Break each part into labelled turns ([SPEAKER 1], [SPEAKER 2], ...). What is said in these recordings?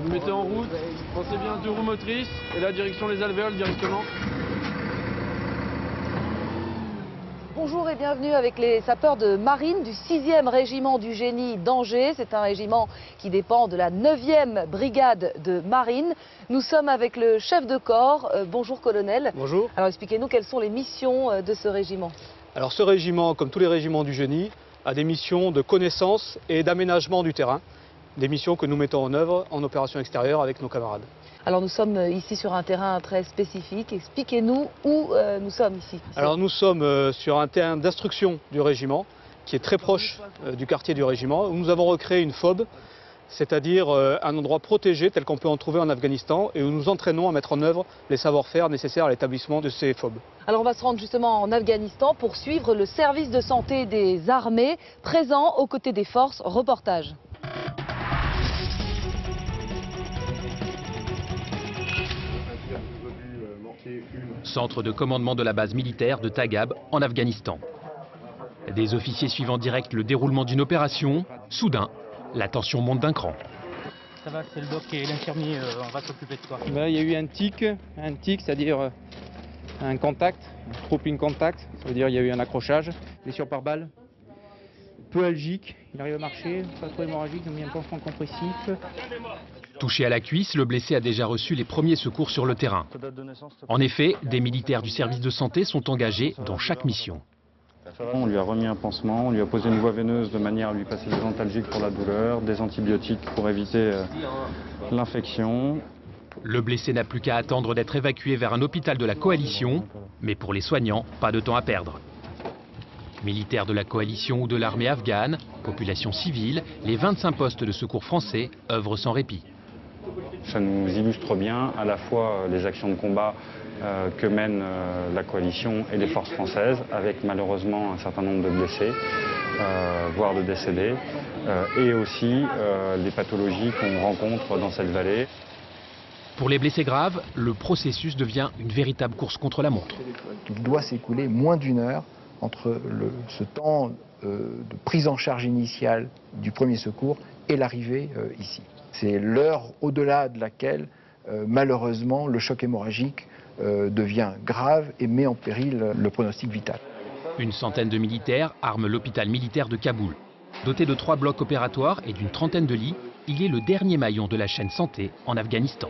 [SPEAKER 1] Vous mettez en route, pensez bien 2 roues motrices et la direction les alvéoles directement.
[SPEAKER 2] Bonjour et bienvenue avec les sapeurs de marine du 6e régiment du génie d'Angers. C'est un régiment qui dépend de la 9e brigade de marine. Nous sommes avec le chef de corps. Bonjour colonel.
[SPEAKER 3] Bonjour.
[SPEAKER 2] Alors expliquez-nous quelles sont les missions de ce régiment.
[SPEAKER 3] Alors ce régiment, comme tous les régiments du génie, a des missions de connaissance et d'aménagement du terrain. Des missions que nous mettons en œuvre en opération extérieure avec nos camarades.
[SPEAKER 2] Alors nous sommes ici sur un terrain très spécifique. Expliquez-nous où nous sommes ici.
[SPEAKER 3] Alors nous sommes sur un terrain d'instruction du régiment qui est très proche du quartier du régiment où nous avons recréé une FOB, c'est-à-dire un endroit protégé tel qu'on peut en trouver en Afghanistan et où nous entraînons à mettre en œuvre les savoir-faire nécessaires à l'établissement de ces FOB.
[SPEAKER 2] Alors on va se rendre justement en Afghanistan pour suivre le service de santé des armées présent aux côtés des forces. Reportage.
[SPEAKER 4] Centre de commandement de la base militaire de Tagab en Afghanistan. Des officiers suivant direct le déroulement d'une opération, soudain, la tension monte d'un cran.
[SPEAKER 5] Ça va, c'est le doc et l'infirmier, on va s'occuper de toi.
[SPEAKER 6] Il y a eu un tic, c'est-à-dire un contact, un trooping contact, ça veut dire il y a eu un accrochage, blessure par balle, peu algique, il arrive à marcher, pas trop hémorragique, ils ont mis un pansement compressif.
[SPEAKER 4] Touché à la cuisse, le blessé a déjà reçu les premiers secours sur le terrain. En effet, des militaires du service de santé sont engagés dans chaque mission.
[SPEAKER 7] On lui a remis un pansement, on lui a posé une voie veineuse de manière à lui passer des antalgiques pour la douleur, des antibiotiques pour éviter l'infection.
[SPEAKER 4] Le blessé n'a plus qu'à attendre d'être évacué vers un hôpital de la coalition, mais pour les soignants, pas de temps à perdre. Militaires de la coalition ou de l'armée afghane, population civile, les 25 postes de secours français œuvrent sans répit.
[SPEAKER 7] Ça nous illustre bien à la fois les actions de combat que mène la coalition et les forces françaises, avec malheureusement un certain nombre de blessés, voire de décédés, et aussi les pathologies qu'on rencontre dans cette vallée.
[SPEAKER 4] Pour les blessés graves, le processus devient une véritable course contre la montre.
[SPEAKER 8] Il doit s'écouler moins d'1 heure entre ce temps de prise en charge initiale du premier secours et l'arrivée ici. C'est l'heure au-delà de laquelle, malheureusement, le choc hémorragique devient grave et met en péril le pronostic vital.
[SPEAKER 4] Une centaine de militaires arment l'hôpital militaire de Kaboul. Doté de 3 blocs opératoires et d'une trentaine de lits, il est le dernier maillon de la chaîne santé en Afghanistan.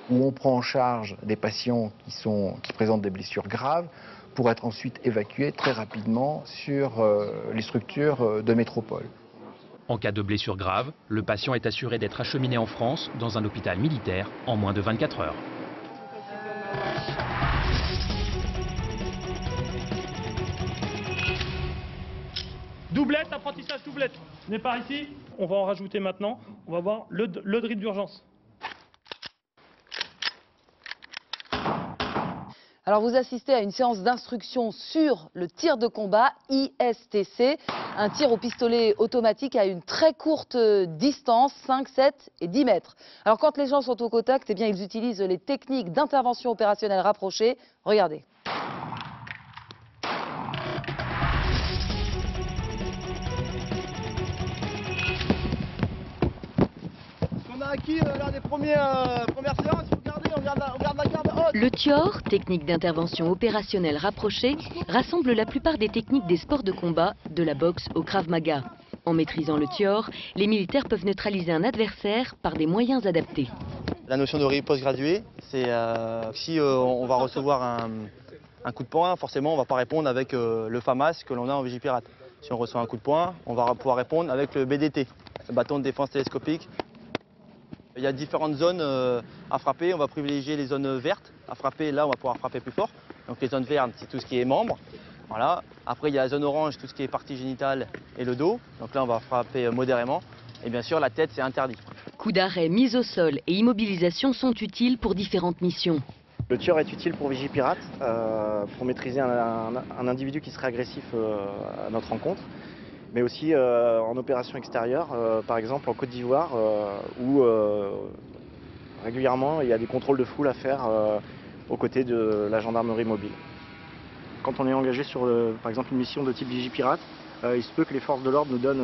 [SPEAKER 8] Où on prend en charge des patients qui présentent des blessures graves pour être ensuite évacués très rapidement sur les structures de métropole.
[SPEAKER 4] En cas de blessure grave, le patient est assuré d'être acheminé en France dans un hôpital militaire en moins de 24 heures.
[SPEAKER 5] Doublette, apprentissage doublette. Venez par ici, on va en rajouter maintenant. On va voir le drill d'urgence.
[SPEAKER 2] Alors vous assistez à une séance d'instruction sur le tir de combat ISTC, un tir au pistolet automatique à une très courte distance, 5, 7 et 10 mètres. Alors quand les gens sont au contact, eh bien, ils utilisent les techniques d'intervention opérationnelle rapprochée. Regardez.
[SPEAKER 9] Ce qu'on a acquis lors des premières séances, regardez, on regarde la garde haute.
[SPEAKER 10] Le TIOR, technique d'intervention opérationnelle rapprochée, rassemble la plupart des techniques des sports de combat, de la boxe au Krav Maga. En maîtrisant le TIOR, les militaires peuvent neutraliser un adversaire par des moyens adaptés.
[SPEAKER 9] La notion de riposte graduée, c'est si on va recevoir un coup de poing, forcément on ne va pas répondre avec le FAMAS que l'on a en Vigipirate. Si on reçoit un coup de poing, on va pouvoir répondre avec le BDT, le bâton de défense télescopique. Il y a différentes zones à frapper, on va privilégier les zones vertes à frapper, là on va pouvoir frapper plus fort. Donc les zones vertes, c'est tout ce qui est membres. Voilà. Après il y a la zone orange, tout ce qui est partie génitale et le dos. Donc là on va frapper modérément. Et bien sûr la tête c'est interdit.
[SPEAKER 10] Coups d'arrêt, mise au sol et immobilisation sont utiles pour différentes missions.
[SPEAKER 11] Le TIOR est utile pour Vigipirate, pour maîtriser un individu qui serait agressif à notre rencontre. Mais aussi en opération extérieure, par exemple en Côte d'Ivoire, où régulièrement il y a des contrôles de foule à faire aux côtés de la gendarmerie mobile. Quand on est engagé sur par exemple une mission de type Vigipirate, il se peut que les forces de l'ordre nous donnent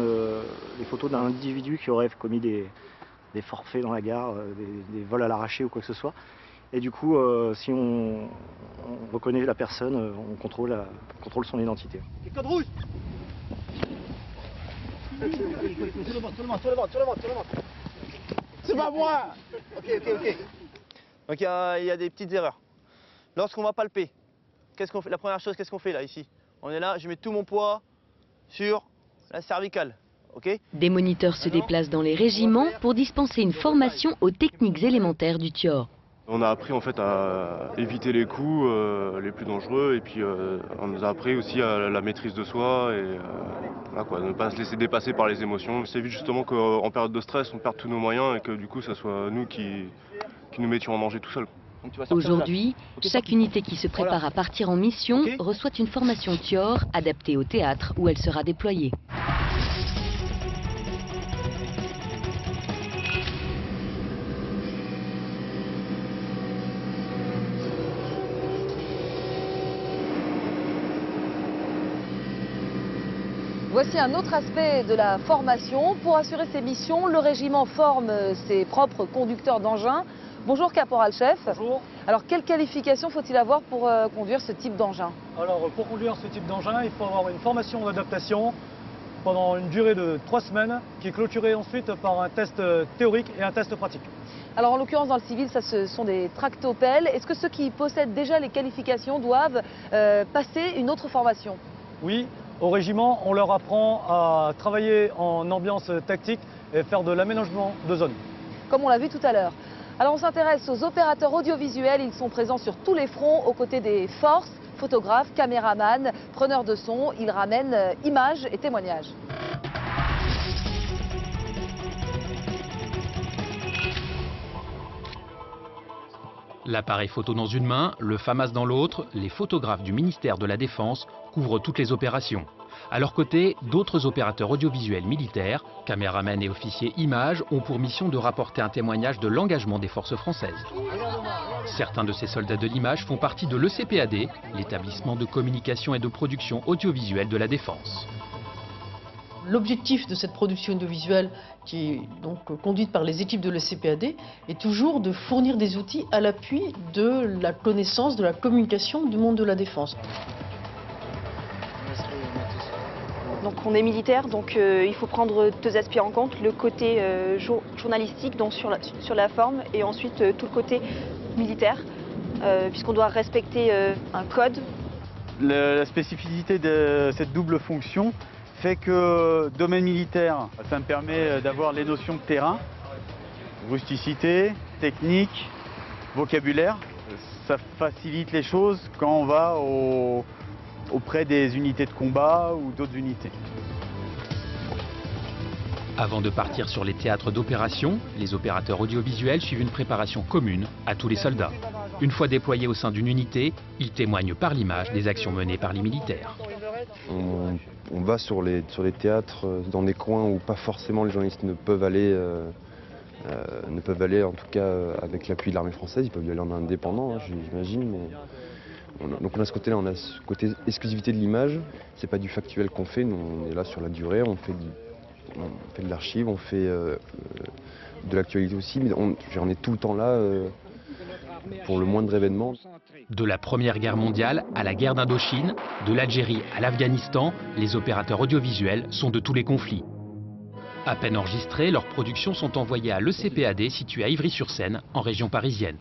[SPEAKER 11] les photos d'un individu qui aurait commis des des forfaits dans la gare, des vols à l'arraché ou quoi que ce soit. Et du coup, si on reconnaît la personne, on contrôle son identité.
[SPEAKER 12] Code rouge. C'est pas moi. Ok.
[SPEAKER 9] Donc il y a des petites erreurs. Lorsqu'on va palper, la première chose, qu'est-ce qu'on fait là, ici? On est là, je mets tout mon poids sur la cervicale. Okay.
[SPEAKER 10] Des moniteurs se déplacent dans les régiments pour dispenser une formation aux techniques élémentaires du TIOR.
[SPEAKER 13] On a appris en fait à éviter les coups les plus dangereux et puis on nous a appris aussi à la maîtrise de soi et voilà quoi, ne pas se laisser dépasser par les émotions. C'est évite justement qu'en période de stress on perde tous nos moyens et que du coup ça soit nous qui nous mettions en danger tout seuls.
[SPEAKER 10] Aujourd'hui, chaque unité qui se prépare à partir en mission reçoit une formation TIOR adaptée au théâtre où elle sera déployée.
[SPEAKER 2] Voici un autre aspect de la formation. Pour assurer ses missions, le régiment forme ses propres conducteurs d'engins. Bonjour caporal-chef.
[SPEAKER 14] Bonjour.
[SPEAKER 2] Alors quelle qualification faut-il avoir pour conduire ce type d'engin?
[SPEAKER 14] Alors pour conduire ce type d'engin, il faut avoir une formation d'adaptation pendant une durée de 3 semaines qui est clôturée ensuite par un test théorique et un test pratique.
[SPEAKER 2] Alors en l'occurrence dans le civil, ça ce sont des tractopelles. Est-ce que ceux qui possèdent déjà les qualifications doivent passer une autre formation?
[SPEAKER 14] Oui. Au régiment, on leur apprend à travailler en ambiance tactique et faire de l'aménagement de zone.
[SPEAKER 2] Comme on l'a vu tout à l'heure. Alors on s'intéresse aux opérateurs audiovisuels. Ils sont présents sur tous les fronts aux côtés des forces, photographes, caméramans, preneurs de son. Ils ramènent images et témoignages.
[SPEAKER 4] L'appareil photo dans une main, le FAMAS dans l'autre, les photographes du ministère de la Défense couvrent toutes les opérations. À leur côté, d'autres opérateurs audiovisuels militaires, caméramans et officiers images, ont pour mission de rapporter un témoignage de l'engagement des forces françaises. Certains de ces soldats de l'image font partie de l'ECPAD, l'établissement de communication et de production audiovisuelle de la Défense.
[SPEAKER 15] L'objectif de cette production audiovisuelle, qui est donc conduite par les équipes de l'ECPAD, est toujours de fournir des outils à l'appui de la connaissance, de la communication du monde de la défense.
[SPEAKER 16] Donc on est militaire, donc il faut prendre deux aspects en compte, le côté journalistique, donc sur la forme, et ensuite tout le côté militaire, puisqu'on doit respecter un code.
[SPEAKER 17] La spécificité de cette double fonction fait que domaine militaire, ça me permet d'avoir les notions de terrain, rusticité, technique, vocabulaire. Ça facilite les choses quand on va auprès des unités de combat ou d'autres unités.
[SPEAKER 4] Avant de partir sur les théâtres d'opération, les opérateurs audiovisuels suivent une préparation commune à tous les soldats. Une fois déployés au sein d'une unité, ils témoignent par l'image des actions menées par les militaires.
[SPEAKER 18] On va sur les théâtres dans des coins où pas forcément les journalistes ne peuvent aller en tout cas avec l'appui de l'armée française. Ils peuvent y aller en indépendant, hein, j'imagine. Donc on a ce côté-là, on a ce côté exclusivité de l'image. C'est pas du factuel qu'on fait, nous on est là sur la durée, on fait de l'archive, on fait de l'actualité aussi, mais on est tout le temps là pour le moindre événement.
[SPEAKER 4] De la Première Guerre mondiale à la guerre d'Indochine, de l'Algérie à l'Afghanistan, les opérateurs audiovisuels sont de tous les conflits. À peine enregistrés, leurs productions sont envoyées à l'ECPAD situé à Ivry-sur-Seine, en région parisienne.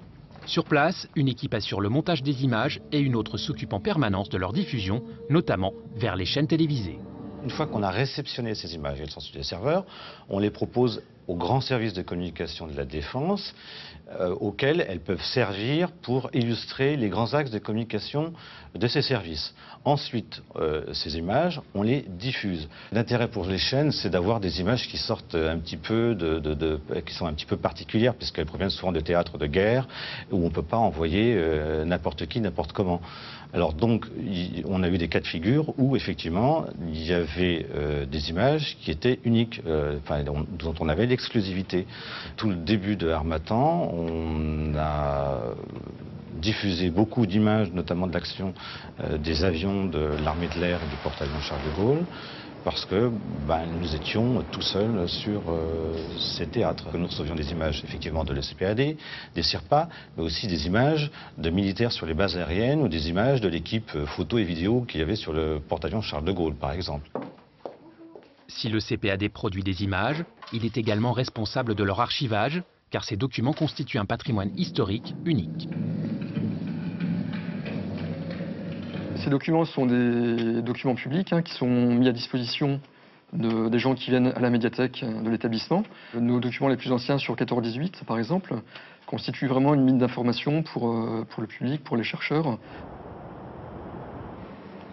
[SPEAKER 4] Sur place, une équipe assure le montage des images et une autre s'occupe en permanence de leur diffusion, notamment vers les chaînes télévisées.
[SPEAKER 19] Une fois qu'on a réceptionné ces images et elles sont sur les serveurs, on les propose aux grands services de communication de la Défense, auxquels elles peuvent servir pour illustrer les grands axes de communication de ces services. Ensuite, ces images, on les diffuse. L'intérêt pour les chaînes, c'est d'avoir des images qui sortent un petit peu qui sont un petit peu particulières, puisqu'elles proviennent souvent de théâtres de guerre, où on ne peut pas envoyer n'importe qui, n'importe comment. Alors donc, on a eu des cas de figure où effectivement, il y avait des images qui étaient uniques, dont on avait l'exclusivité. Tout le début de Harmattan, on a diffusé beaucoup d'images, notamment de l'action des avions de l'armée de l'air et du porte-avions Charles de Gaulle, parce que nous étions tout seuls sur ces théâtres. Nous recevions des images effectivement de l'ECPAD, des CIRPA, mais aussi des images de militaires sur les bases aériennes ou des images de l'équipe photo et vidéo qu'il y avait sur le porte-avions Charles de Gaulle, par exemple.
[SPEAKER 4] Si le CPAD produit des images, il est également responsable de leur archivage, car ces documents constituent un patrimoine historique unique.
[SPEAKER 12] Ces documents sont des documents publics qui sont mis à disposition des gens qui viennent à la médiathèque de l'établissement. Nos documents les plus anciens sur 14-18, par exemple, constituent vraiment une mine d'informations pour le public, pour les chercheurs.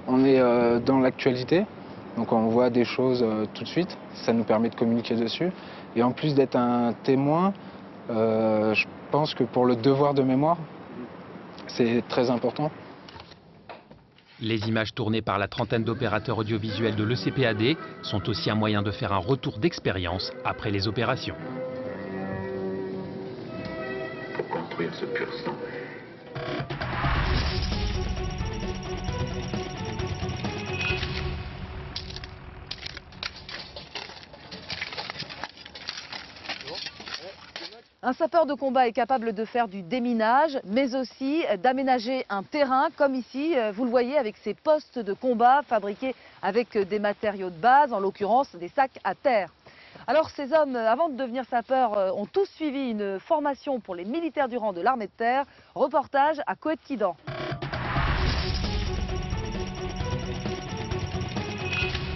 [SPEAKER 20] On est dans l'actualité, donc on voit des choses tout de suite, ça nous permet de communiquer dessus. Et en plus d'être un témoin, je pense que pour le devoir de mémoire, c'est très important.
[SPEAKER 4] Les images tournées par la trentaine d'opérateurs audiovisuels de l'ECPAD sont aussi un moyen de faire un retour d'expérience après les opérations.
[SPEAKER 21] Pour construire ce pur sang.
[SPEAKER 2] Un sapeur de combat est capable de faire du déminage, mais aussi d'aménager un terrain, comme ici, vous le voyez, avec ces postes de combat fabriqués avec des matériaux de base, en l'occurrence des sacs à terre. Alors ces hommes, avant de devenir sapeurs, ont tous suivi une formation pour les militaires du rang de l'armée de terre. Reportage à Coët-Quidan.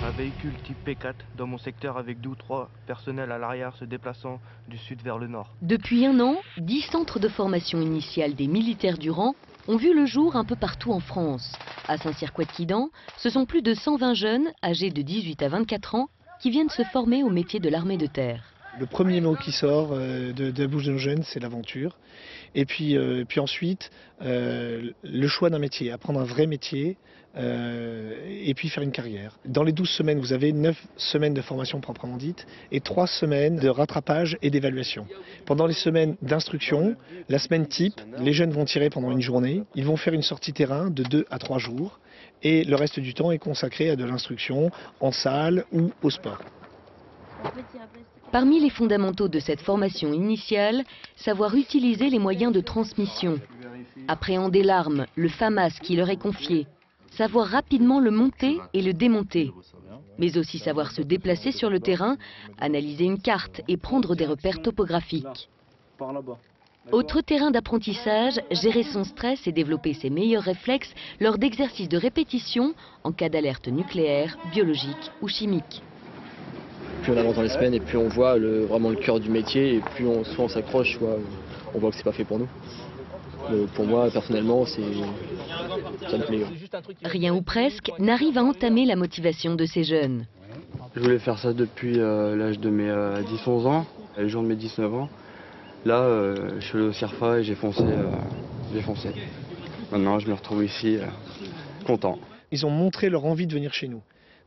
[SPEAKER 22] Un véhicule type P4 dans mon secteur avec 2 ou 3 personnels à l'arrière se déplaçant du sud vers le nord.
[SPEAKER 10] Depuis un an, 10 centres de formation initiale des militaires du rang ont vu le jour un peu partout en France. À Saint-Cyr-Coët-Quidan, ce sont plus de 120 jeunes âgés de 18 à 24 ans qui viennent se former au métier de l'armée de terre.
[SPEAKER 23] Le premier mot qui sort de la bouche de nos jeunes, c'est l'aventure. Et puis ensuite, le choix d'un métier, apprendre un vrai métier, et puis faire une carrière. Dans les 12 semaines, vous avez 9 semaines de formation proprement dite et 3 semaines de rattrapage et d'évaluation. Pendant les semaines d'instruction, la semaine type, les jeunes vont tirer pendant une journée, ils vont faire une sortie terrain de 2 à 3 jours et le reste du temps est consacré à de l'instruction en salle ou au sport.
[SPEAKER 10] Parmi les fondamentaux de cette formation initiale, savoir utiliser les moyens de transmission, appréhender l'arme, le FAMAS qui leur est confié, savoir rapidement le monter et le démonter, mais aussi savoir se déplacer sur le terrain, analyser une carte et prendre des repères topographiques. Autre terrain d'apprentissage, gérer son stress et développer ses meilleurs réflexes lors d'exercices de répétition en cas d'alerte nucléaire, biologique ou chimique.
[SPEAKER 24] Plus on avance dans les semaines et plus on voit vraiment le cœur du métier et plus soit on s'accroche, soit on voit que c'est pas fait pour nous. Pour moi, personnellement, ça me plaît.
[SPEAKER 10] Rien ou presque n'arrive à entamer la motivation de ces jeunes.
[SPEAKER 25] Je voulais faire ça depuis l'âge de mes 10-11 ans, le jour de mes 19 ans. Là, je suis allé au CIRFA et j'ai foncé. Maintenant, je me retrouve ici, content.
[SPEAKER 23] Ils ont montré leur envie de venir chez nous.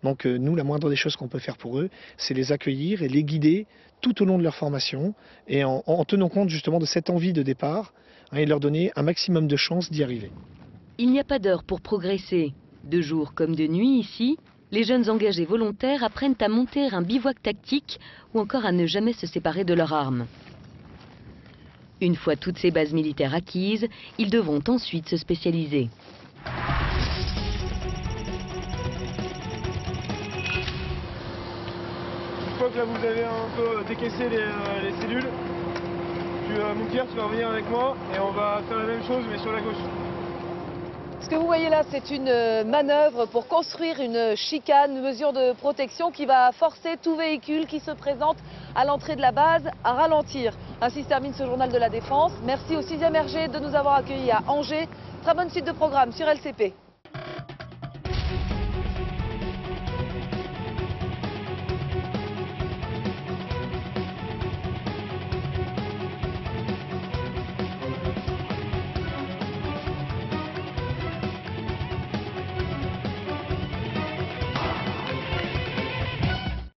[SPEAKER 23] Donc nous, la moindre des choses qu'on peut faire pour eux, c'est les accueillir et les guider tout au long de leur formation et en tenant compte justement de cette envie de départ et leur donner un maximum de chances d'y arriver.
[SPEAKER 10] Il n'y a pas d'heure pour progresser. De jour comme de nuit ici, les jeunes engagés volontaires apprennent à monter un bivouac tactique ou encore à ne jamais se séparer de leur arme. Une fois toutes ces bases militaires acquises, ils devront ensuite se spécialiser.
[SPEAKER 1] Une fois que là vous avez un peu décaissé les cellules, Moukir, tu vas revenir avec moi et on va faire la même chose mais sur la gauche.
[SPEAKER 2] Ce que vous voyez là, c'est une manœuvre pour construire une chicane, une mesure de protection qui va forcer tout véhicule qui se présente à l'entrée de la base à ralentir. Ainsi se termine ce journal de la Défense. Merci au 6e RG de nous avoir accueillis à Angers. Très bonne suite de programme sur LCP.